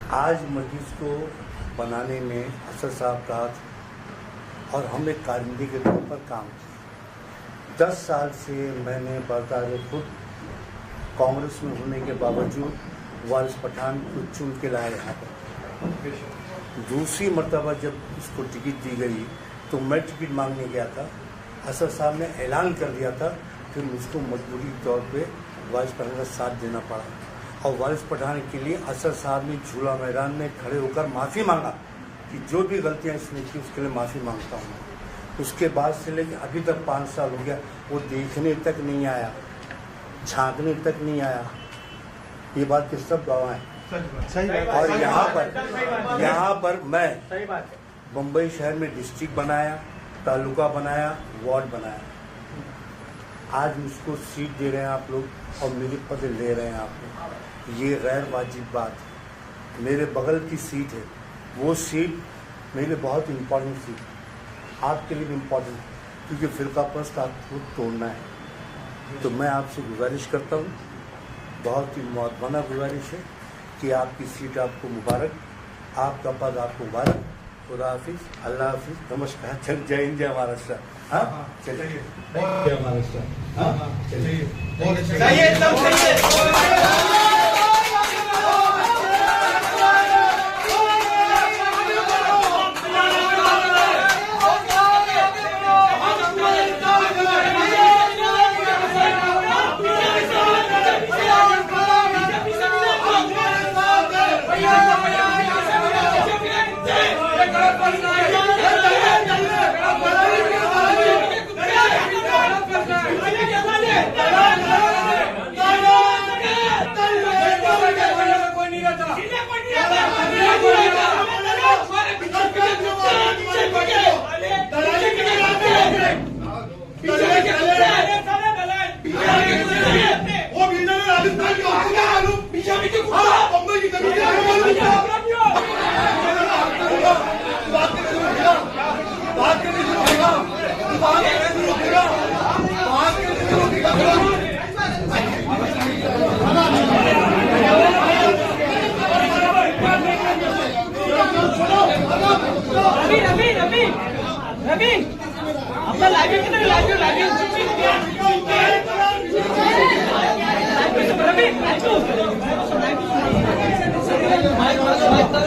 आज मस्जिद को बनाने में असद साहब का और हम एक कारिंदी के तौर पर काम किया। 10 साल से मैंने बरतारे खुद कांग्रेस में होने के बावजूद वारिस पठान को चुन के लाया यहाँ पर। दूसरी मर्तबा जब उसको टिकट दी गई तो मैं टिकट मांगने गया था। असद साहब ने ऐलान कर दिया था, फिर मुझको मजबूरी तौर पे वारिस पठान का साथ देना पड़ा और वारिस पठान के लिए असद साहब ने झूला मैदान में खड़े होकर माफ़ी मांगा कि जो भी गलतियाँ इसने की उसके लिए माफ़ी मांगता हूँ। उसके बाद से लेकर अभी तक 5 साल हो गया, वो देखने तक नहीं आया, झांकने तक नहीं आया। ये बात के सब गवाह हैं। और यहाँ पर मैं मुंबई शहर में डिस्ट्रिक्ट बनाया, तालुका बनाया, वार्ड बनाया। आज मुझको सीट दे रहे हैं आप लोग और मेरे पद ले रहे हैं आप लोग, ये गैर वाजिब बात है। मेरे बगल की सीट है, वो सीट मेरे लिए बहुत इम्पोर्टेंट सीट है, आपके लिए भी इम्पोर्टेंट, क्योंकि फिरका परस्त आपको तोड़ना है। तो मैं आपसे गुजारिश करता हूँ, बहुत ही मुआदबाना गुजारिश है कि आपकी सीट आपको मुबारक, आपका पद आपको मुबारक। खुदा हाफिज़, अल्लाह हाफिज़, नमस्कार। चल, जय हिंद, जय महाराष्ट्र। हाँ चलिए, जय महाराष्ट्र। हाँ चलिए।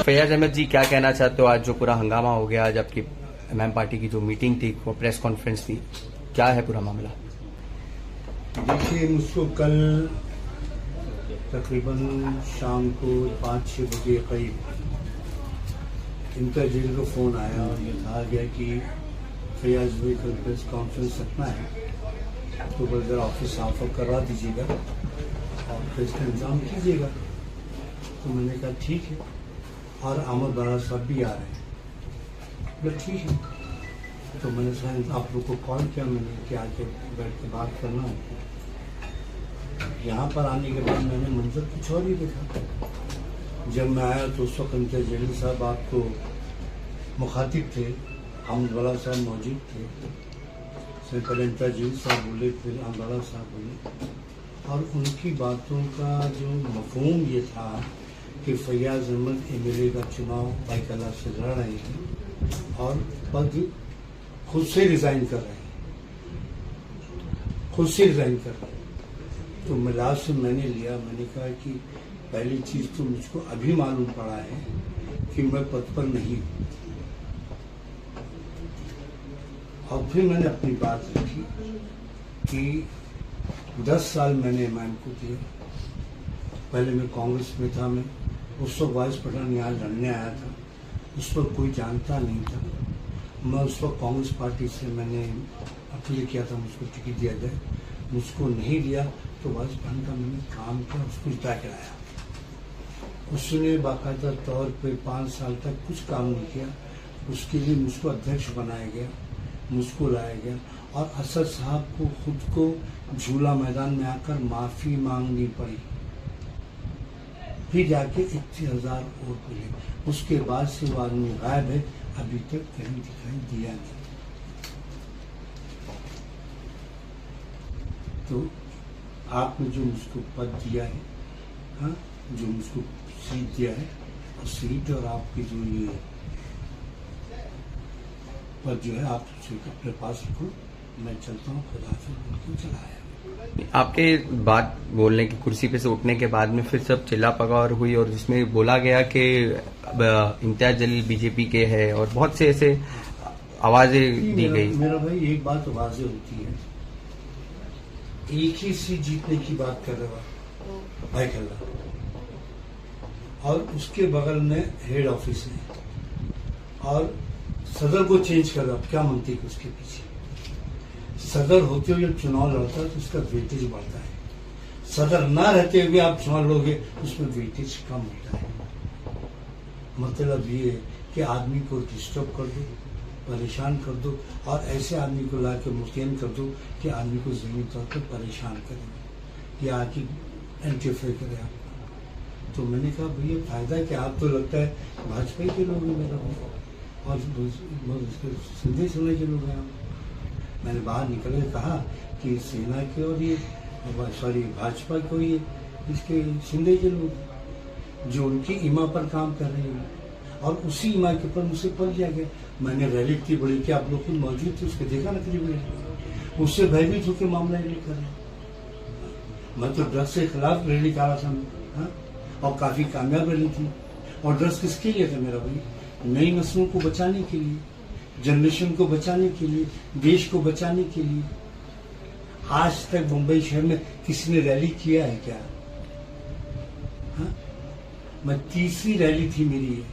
फैयाज अहमद जी, क्या कहना चाहते हो? आज जो पूरा हंगामा हो गया, आज आपकी एमएम पार्टी की जो मीटिंग थी, वो प्रेस कॉन्फ्रेंस थी, क्या है पूरा मामला? देखिए, मुझको कल तकरीबन शाम को 5-6 बजे करीब इंटरजेल का फ़ोन आया और ये कहा गया कि फैयाज भाई कल प्रेस कॉन्फ्रेंस रखना है तो बस ऑफिस साफ करवा दीजिएगा और प्रेस का इंतजाम कीजिएगा। तो मैंने कहा ठीक है, और अहमद बारा साहब भी आ रहे हैं, बोला ठीक है। तो मैंने शायद आप लोग को कॉल किया मैंने कि आके बैठ के बात करना है। यहाँ पर आने के बाद मैंने मंजर कुछ और ही देखा। जब मैं आया तो उस वक्त अंतर जेल साहब आपको मुखातिब थे, अहमद बारा साहब मौजूद थे। उससे पहले अंतर जेल साहब बोले, फिर अहमद बारा साहब बोले, और उनकी बातों का जो मफहूम ये था कि फैयाज अहमद एमएलए का चुनाव बाइकला से लड़ रहे हैं और पद खुद से रिजाइन कर रहे हैं, खुद से रिजाइन कर रहे हैं। तो मिलाद से मैंने लिया, मैंने कहा कि पहली चीज तो मुझको अभी मालूम पड़ा है कि मैं पद पर नहीं हूं। और फिर मैंने अपनी बात रखी कि 10 साल मैंने एमएम को दिए। पहले मैं कांग्रेस में था, मैं उस वक्त वारिस पठान यहाँ लड़ने आया था, उस वक्त कोई जानता नहीं था। मैं उस वक्त कांग्रेस पार्टी से मैंने अपील किया था मुझको टिकट दिया जाए, मुझको नहीं दिया तो वारिस पठान का मैंने काम किया, उसको जिता के लाया। उसने बाकायदा तौर पे 5 साल तक कुछ काम नहीं किया, उसके लिए मुझको अध्यक्ष बनाया गया, मुझको लाया गया और असद साहब को खुद को झूला मैदान में आकर माफ़ी मांगनी पड़ी, फिर जाके 21,000 वोट मिले। उसके बाद से वो आदमी गायब है, अभी तक कहीं दिखाई दिया नहीं। तो आपने जो मुझको पद दिया है, हाँ, जो मुझको सीट दिया है, सीट और आपकी जो ये पर जो है आप अपने पास रखो, मैं चलता हूँ, खुदा से बिल्कुल चलाया। आपके बात बोलने की कुर्सी पे से उठने के बाद में फिर सब चिल्ला पगार हुई और जिसमें बोला गया कि अब इम्तियाज जलील बीजेपी के है और बहुत से ऐसे आवाजें दी गई। मेरा भाई एक बात आवाजें होती है, एक ही सीट जीतने की बात कर रहा भाई खल्ला, और उसके बगल में हेड ऑफिस है और सदर को चेंज कर रहा, क्या मनती है उसके पीछे? सदर होते हुए जब चुनाव लड़ता है तो उसका वेटेज बढ़ता है, सदर ना रहते हुए आप चुनाव लोगे उसमें वेटेज कम होता है। मतलब ये कि आदमी को डिस्टर्ब कर दो, परेशान कर दो, और ऐसे आदमी को ला के मुतयन कर दो कि आदमी को ज़मीनी तौर पर परेशान करे या कि इंटरफेयर करे आप। तो मैंने कहा भैया फायदा क्या, आप तो लगता है भाजपा के लोग हैं मेरा और संदेश होने के लोग हैं आप। मैंने बाहर निकल के कहा कि सेना के और ये भाजपा को ये इसके शिंदे के लोग जो उनकी ईमा पर काम कर रहे हैं, और उसी ईमा के ऊपर मुझसे पल दिया गया। मैंने रैली इतनी बड़ी कि आप लोग खुद मौजूद थे, उसके देखा ना करीब उससे भयभीत होकर मामला रैली कर रहे। मैं तो ड्रग्स के खिलाफ रैली कर रहा था, और काफी कामयाब रैली थी। और ड्रग्स किसके लिए था मेरा भाई? नई नस्लों को बचाने के लिए, जनरेशन को बचाने के लिए, देश को बचाने के लिए। आज तक मुंबई शहर में किसी ने रैली किया है क्या? मैं तीसरी रैली थी मेरी ये,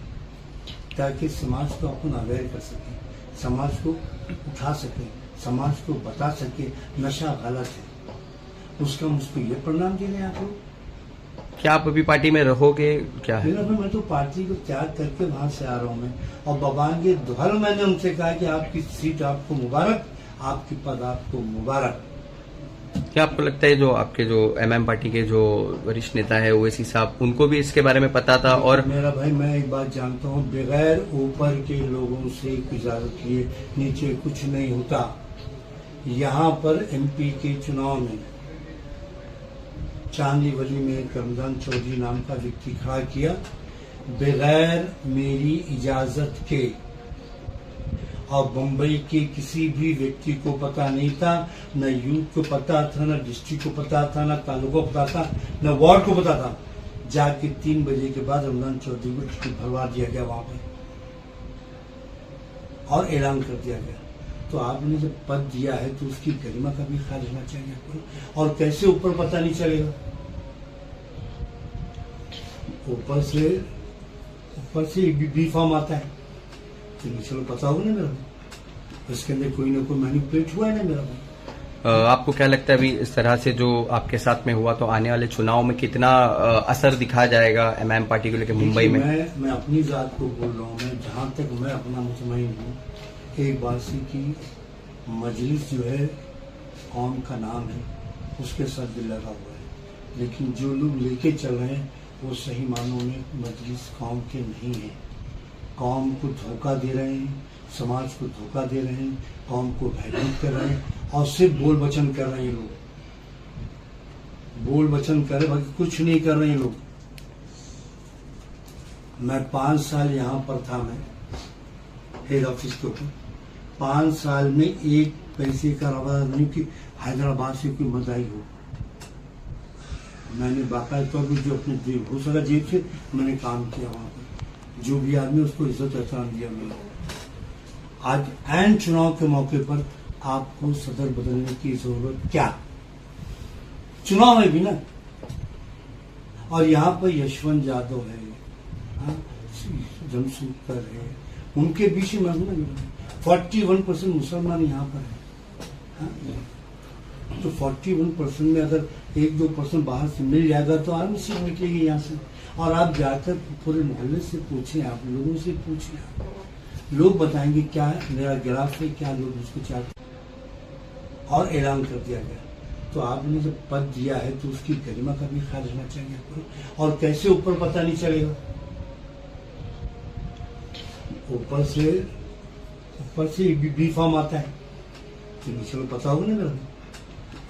ताकि समाज को अपन अवेयर कर सके, समाज को उठा सके, समाज को बता सके नशा गलत है। उसका मुझको ये परिणाम दे रहे हैं आप लोग। क्या आप अभी पार्टी में रहोगे? क्या है? मैं तो पार्टी को त्याग करके वहां से आ रहा हूँ मैं, और बबांगे दोहर मैंने उनसे कहा कि आपकी सीट आपको मुबारक, आपकी पद आपको मुबारक। क्या आपको लगता है जो आपके जो एमएम पार्टी के जो वरिष्ठ नेता है ओवैसी साहब, उनको भी इसके बारे में पता था? और मेरा भाई मैं एक बात जानता हूँ, बगैर ऊपर के लोगों से इजाजत लिए नीचे कुछ नहीं होता। यहाँ पर एमपी के चुनाव में चांदीवली में रमजान चौधरी नाम का व्यक्ति खड़ा किया, बगैर मेरी इजाजत के, और मुंबई के किसी भी व्यक्ति को पता नहीं था, न यूथ को पता था, न डिस्ट्रिक्ट को पता था, न तालुका को पता था, न वार्ड को पता था। जाके 3 बजे के बाद रमजान चौधरी को टिकट भरवा दिया गया वहां पे और ऐलान कर दिया गया। तो आपने जब पद दिया है तो उसकी गरिमा का भी ख्याल रखना चाहिए आपको। और कैसे ऊपर पता नहीं चलेगा? ऊपर से बी फॉर्म आता है, चलो पता होगा ना मेरा, इसके अंदर कोई ना कोई मैनिपुलेट हुआ है ना मेरा। आपको क्या लगता है अभी इस तरह से जो आपके साथ में हुआ तो आने वाले चुनाव में कितना असर दिखा जाएगा एमएम पार्टी को लेकर मुंबई में? मैं अपनी जात को बोल रहा हूँ, मैं जहाँ तक मैं अपना मुतमईन हूँ, एक बासी की मजलिस जो है कौम का नाम है, उसके साथ दिल लगा हुआ है। लेकिन जो लोग लेके चल रहे हैं वो सही मानों में मजलिस कौम के नहीं है। कौम को धोखा दे रहे हैं, समाज को धोखा दे रहे हैं, कौम को भयभीत कर रहे हैं, और सिर्फ बोल वचन कर रहे हैं लोग, बोल वचन कर रहे, बाकी कुछ नहीं कर रहे हैं लोग। मैं 5 साल यहाँ पर था, मैं हेड ऑफिस के ऊपर 5 साल में एक पैसे का रवा नहीं कि हैदराबाद से कोई मदाई हो। मैंने बाकायदा तौर पर जो अपने हो सका जेब से मैंने काम किया वहां पर, जो भी आदमी उसको इज्जत एहतराम दिया मैंने। आज ऐन चुनाव के मौके पर आपको सदर बदलने की जरूरत क्या? चुनाव है भी ना, और यहाँ पर यशवंत यादव है, जमशेदकर है, उनके बीच में 41% मुसलमान यहाँ पर है। तो 41% में अगर 1-2% बाहर से मिल जाएगा तो आराम से निकलेगी यहाँ से। और आप जाकर पूरे मोहल्ले से पूछें, आप लोगों से पूछें, लोग बताएंगे क्या है मेरा गिराफ है, क्या लोग उसको चाहते। और ऐलान कर दिया गया, तो आपने जब पद दिया है तो उसकी गरिमा का भी ख्याल रखना चाहिए आपको। और कैसे ऊपर पता नहीं चलेगा? ऊपर से बी फॉर्म आता है, चलो पता होगा ना मेरा,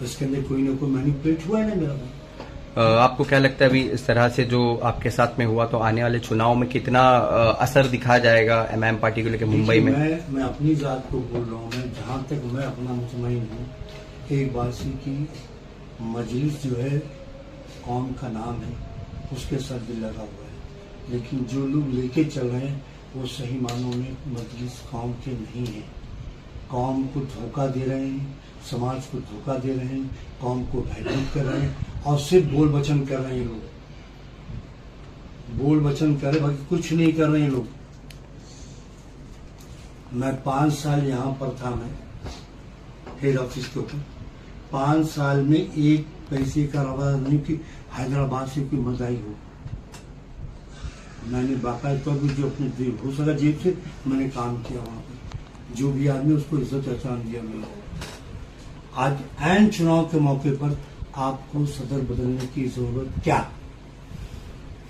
इसके अंदर कोई ना कोई मैनिपुलेट हुआ है ना मेरा। आपको क्या लगता है अभी इस तरह से जो आपके साथ में हुआ तो आने वाले चुनाव में कितना असर दिखा जाएगा एमआईएम पार्टी को लेकर मुंबई में? मैं अपनी जात को बोल रहा हूँ। मैं जहाँ तक मैं अपना मुतमईन हूँ, एक बासी की मजलिस जो है कौम का नाम है, उसके साथ भी लगा हुआ है। लेकिन जो लोग लेके चल रहे हैं वो सही मानों में मजलिस कौम के नहीं है। कौम को धोखा दे रहे हैं, समाज को धोखा दे रहे हैं, कौम को भयभीत कर रहे हैं और सिर्फ बोल वचन कर रहे हैं। लोग बोल वचन कर रहे, बाकी कुछ नहीं कर रहे हैं लोग। मैं 5 साल यहाँ पर था, मैं हेड ऑफिस के ऊपर 5 साल में एक पैसे का रवा नहीं कि हैदराबाद से कोई मदाई हो। मैंने बाकायदा तौर पर जो अपने हो सका जेब से मैंने काम किया वहाँ पर। जो भी आदमी उसको इज्जत पहचान दिया मैंने। आज ऐन चुनाव के मौके पर आपको सदर बदलने की जरूरत क्या?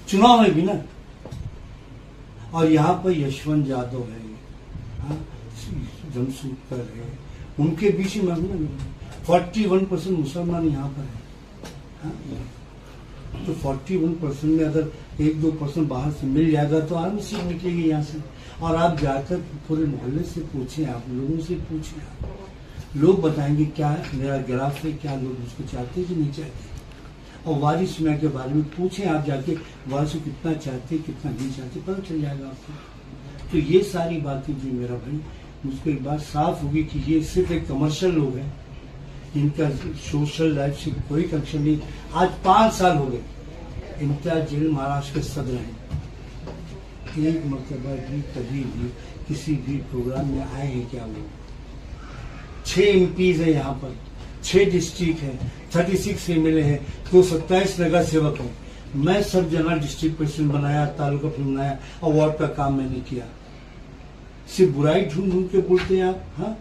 चुनाव है भी ना। और यहाँ पर यशवंत यादव है, जमशेदपुर है, उनके बीच में 41% मुसलमान यहाँ पर है। तो 41% में अगर 1-2% बाहर से मिल जाएगा तो आराम से निकलेगी यहाँ से। और आप जाकर पूरे मोहल्ले से पूछें, आप लोगों से पूछें, लोग बताएंगे क्या मेरा ग्राफ है, क्या लोग उसको चाहते कि नहीं चाहते। और वारिस मियां के बारे में पूछें आप जाके, वारिस को कितना चाहते कितना नहीं चाहते, पता चल जाएगा आपको। तो ये सारी बातें जो मेरा भाई, मुझको एक बात साफ होगी कि ये सिर्फ एक कमर्शियल लोग हैं, इनका सोशल लाइफ से कोई कनेक्शन नहीं। आज 5 साल हो गए इम्तियाज जलील महाराष्ट्र के सदर हैं। एक मरतबा भी कभी भी किसी भी प्रोग्राम में आए हैं क्या? वो 6 MPs है यहाँ पर, 6 डिस्ट्रिक्ट है, 36 MLA है, तो 27 नगर सेवक है। मैं सब जगह डिस्ट्रिक्ट प्रेसिडेंट बनाया, तालुका प्रेसिडेंट बनाया, और वार्ड का काम मैंने किया। सिर्फ बुराई ढूंढ ढूंढ के बोलते हैं आप। हाँ,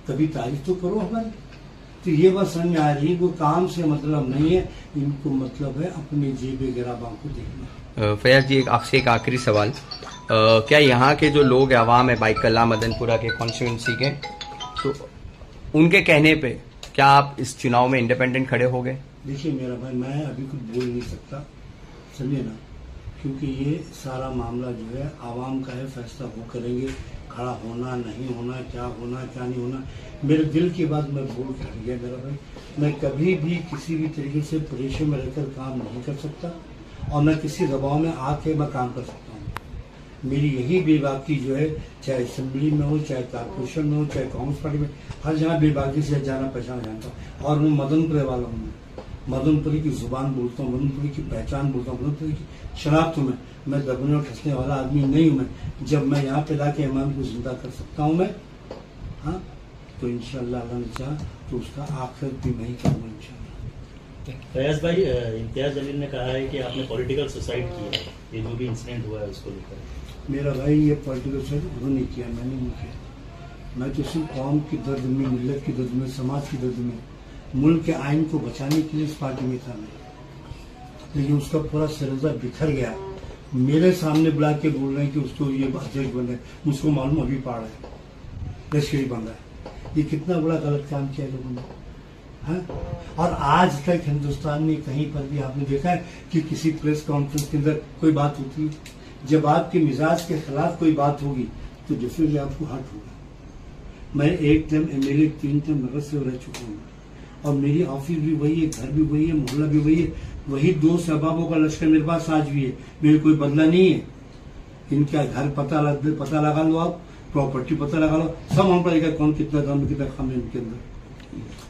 कभी तारीफ तो करो हमारी। तो ये बात समझ में आ रही है, कोई काम से मतलब नहीं है, इनको मतलब है अपने जेब गिराबा को देखना। फैयाज जी, आपसे एक आखिरी सवाल, क्या यहाँ के जो लोग आवाम है बाइकल्ला मदनपुरा के कॉन्स्टिट्यूंसी के, तो उनके कहने पे क्या आप इस चुनाव में इंडिपेंडेंट खड़े हो गए? देखिए मेरा भाई, मैं अभी कुछ बोल नहीं सकता, समझे ना, क्योंकि ये सारा मामला जो है आवाम का है, फैसला वो करेंगे। खड़ा होना नहीं होना, क्या होना क्या नहीं होना, मेरे दिल की बात मैं बोल कर गया मेरा भाई। मैं कभी भी किसी भी तरीके से प्रेशर में रहकर काम नहीं कर सकता, और न किसी दबाव में आके मैं काम कर सकता हूँ। मेरी यही बेबाकी जो है, चाहे असेंबली में हो, चाहे कारपोरेशन में हो, चाहे कांग्रेस पार्टी में, हर जगह बेबाकी से जाना पहचाना जानता हूँ। और मैं मदनपुरे वाला हूँ, मदनपुरी की जुबान बोलता हूँ, मदनपुरी की पहचान बोलता हूँ, मदनपुरी की शनाख्त हूँ। मैं दबने और ठसने वाला आदमी नहीं हूँ। मैं जब मैं यहाँ पे लाके इमाम को जिंदा कर सकता हूँ मैं, हाँ, तो इंशाअल्लाह अल्लाह ने चाहा तो उसका आखिर भी मैं ही करूँगा इंशाअल्लाह। फैयाज भाई, इम्तियाज जलील ने कहा है कि आपने पॉलिटिकल सुसाइड किया है, ये जो भी इंसिडेंट हुआ है उसको लेकर। मेरा भाई, ये पॉलिटिकल सुसाइड उन्होंने किया, मैंने नहीं किया। मैं तो सिर्फ कौम की दर्द में, मिल्लत की दर्द में, समाज की दर्द में, मुल्क के आइन को बचाने के लिए इस पार्टी में था मैं। लेकिन उसका पूरा सिलसिला बिखर गया। मेरे सामने बुला के बोल रहे हैं कि उसको ये अध्यक्ष बन है, मुझको मालूम अभी पा रहा है, लश्करी बन रहा है। ये कितना बड़ा गलत काम किया लोगों ने, हाँ? और आज तक हिंदुस्तान में कहीं पर भी आपने देखा है कि किसी प्रेस कॉन्फ्रेंस के अंदर कोई बात होती है? जब आपके मिजाज के खिलाफ कोई बात होगी तो डेफिनेटली आपको हर्ट होगा। मैं 1 टाइम MLA, 3 टाइम नगर से रह चुका हूँ, और मेरी ऑफिस भी वही है, घर भी वही है, मोहल्ला भी वही है, वही 2 शबाबों का लश्कर मेरे पास आज भी है। मेरे कोई बदला नहीं है। इनका घर पता लगा लो, आप प्रॉपर्टी पता लगा लो, सब हम पड़ेगा कौन कितना दाम कितना कम है इनके अंदर।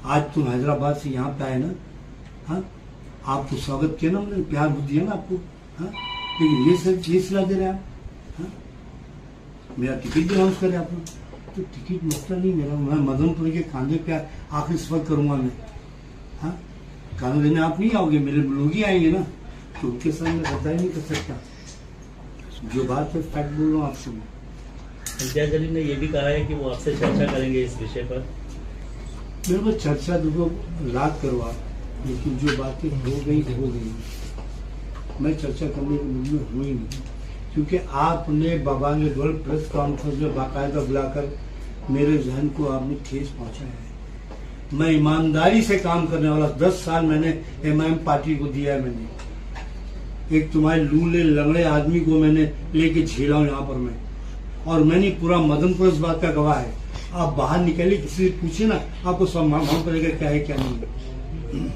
आज तुम हैदराबाद से यहाँ पे आए ना, हाँ, आपको स्वागत किया ना, हमने प्यार दिया ना आपको, हाँ, लेकिन ये सब ये सिला दे रहे हैं आप, हाँ? मेरा टिकट भी अनाउंस करे आप लोग, तो टिकट मसला नहीं मेरा। मैं मदनपुर के कांधे पे आखिर सफर करूंगा मैं, हाँ, कानून देने आप नहीं आओगे, मेरे लोग ही आएंगे ना, तो उनके सामने बता ही नहीं कर सकता। जो बात है फैक्ट बोल रहा हूँ आपसे मैं। इम्तियाज जलील ने यह भी कहा है कि वो आपसे चर्चा करेंगे इस विषय पर। मेरे को चर्चा देखो लाख करो आप, लेकिन जो बातें हो गई हो गई। मैं चर्चा करने के मूड में हुई नहीं, क्योंकि आपने बाबा ने दौर प्रेस कॉन्फ्रेंस में बाकायदा बुलाकर मेरे जहन को आपने ठेस पहुंचाया है। मैं ईमानदारी से काम करने वाला, 10 साल मैंने एमआईएम पार्टी को दिया है। मैंने एक तुम्हारे लूले लंगड़े आदमी को मैंने लेके झेला हूं यहाँ पर मैं, और मैंने पूरा मदनपुर इस बात का गवाह है। आप बाहर निकलिए, किसी से पूछिए ना, आपको सब मालूम पड़ेगा क्या है क्या नहीं।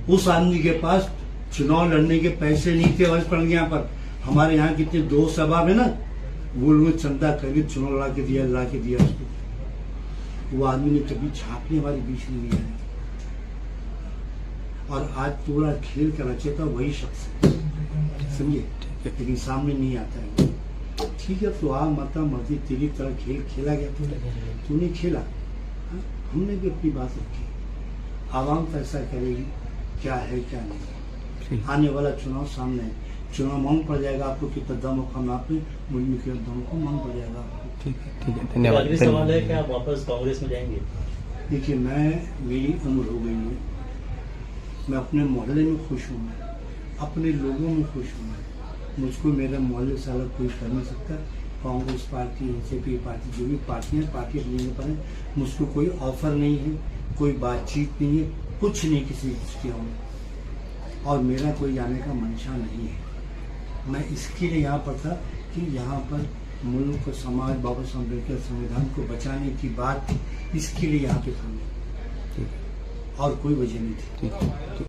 उस आदमी के पास चुनाव लड़ने के पैसे नहीं थे। वर्ष पड़ गया यहाँ पर हमारे यहाँ कितने दोस्त अहबाब है ना, वो लोग चंदा करके चुनाव ला के दिया उसको। वो आदमी ने कभी छापने हमारे बीच में दिया है। और आज पूरा खेल का रचेता वही शख्स है, समझे, लेकिन सामने नहीं आता है। ठीक है, तो माता मर्जी तेरी तरह खेल खेला गया, तूने खेला, हमने भी अपनी बात रखी। आवाम फैसला करेगी क्या है क्या नहीं। आने वाला चुनाव सामने है, चुनाव मालूम पड़ जाएगा आपको कितना दम और कम आप में, मुझे के दम को मालूम पड़ जाएगा आपको। ठीक है, धन्यवाद। अगली सवाल है कि आप वापस कांग्रेस में जाएंगे? देखिए, मेरी उम्र हो गई है, मैं अपने मोहल्ले में खुश हूँ, अपने लोगों में खुश हूँ। मुझको मेरे मोहल्ले से अलग कोई कर नहीं सकता। कांग्रेस पार्टी, एनसीपी पार्टी, जो भी पार्टी है, पार्टी अपनी जगह पर है। मुझको कोई ऑफर नहीं है, कोई बातचीत नहीं है, कुछ नहीं किसी किया हूँ, और मेरा कोई जाने का मंशा नहीं है। मैं इसके लिए यहाँ पर था कि यहाँ पर मुल्क को, समाज, बाबा साहब अम्बेडकर संविधान को बचाने की बात, इसके लिए यहाँ पे था, और कोई वजह नहीं थी।